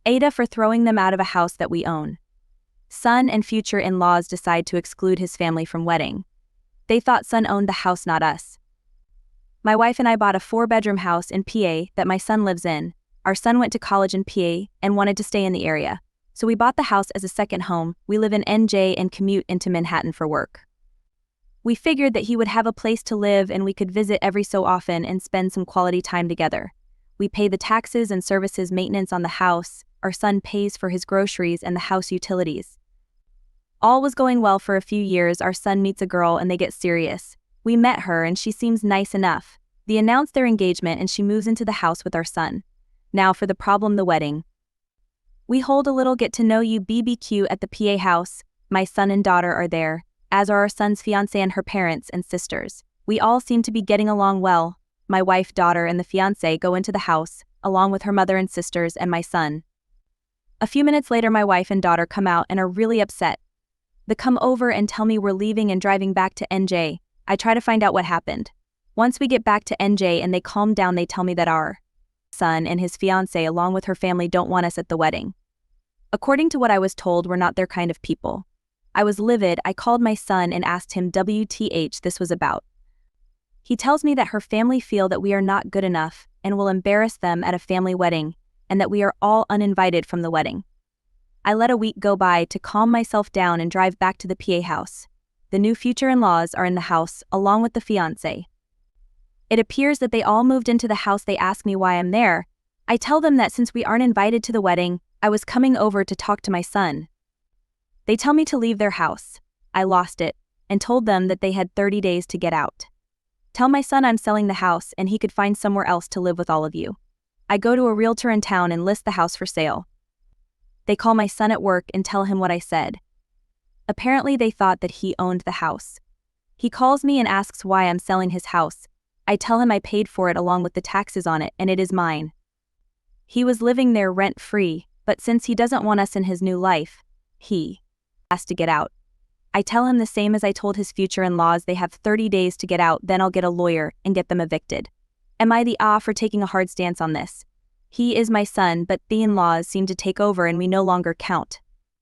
AITA for throwing them out of a house that we own. Son and future in-laws decide to exclude his family from wedding. They thought son owned the house, not us. My wife and I bought a 4-bedroom house in PA that my son lives in. Our son went to college in PA and wanted to stay in the area. So we bought the house as a second home. We live in NJ and commute into Manhattan for work. We figured that he would have a place to live and we could visit every so often and spend some quality time together. We pay the taxes and services maintenance on the house. Our son pays for his groceries and the house utilities. All was going well for a few years. Our son meets a girl and they get serious. We met her and she seems nice enough. They announce their engagement and she moves into the house with our son. Now for the problem, the wedding. We hold a little get-to-know-you BBQ at the PA house. My son and daughter are there, as are our son's fiancée and her parents and sisters. We all seem to be getting along well. My wife, daughter, and the fiancé go into the house, along with her mother and sisters and my son. A few minutes later, my wife and daughter come out and are really upset. They come over and tell me we're leaving and driving back to NJ. I try to find out what happened. Once we get back to NJ and they calm down, they tell me that our son and his fiancée along with her family don't want us at the wedding. According to what I was told, we're not their kind of people. I was livid. I called my son and asked him WTH this was about. He tells me that her family feel that we are not good enough and will embarrass them at a family wedding, and that we are all uninvited from the wedding. I let a week go by to calm myself down and drive back to the PA house. The new future in-laws are in the house, along with the fiancé. It appears that they all moved into the house. They ask me why I'm there. I tell them that since we aren't invited to the wedding, I was coming over to talk to my son. They tell me to leave their house. I lost it, and told them that they had 30 days to get out. Tell my son I'm selling the house and he could find somewhere else to live with all of you. I go to a realtor in town and list the house for sale. They call my son at work and tell him what I said. Apparently they thought that he owned the house. He calls me and asks why I'm selling his house. I tell him I paid for it along with the taxes on it and it is mine. He was living there rent-free, but since he doesn't want us in his new life, he has to get out. I tell him the same as I told his future in-laws. They have 30 days to get out, then I'll get a lawyer and get them evicted. Am I the for taking a hard stance on this? He is my son, but the in-laws seem to take over and we no longer count.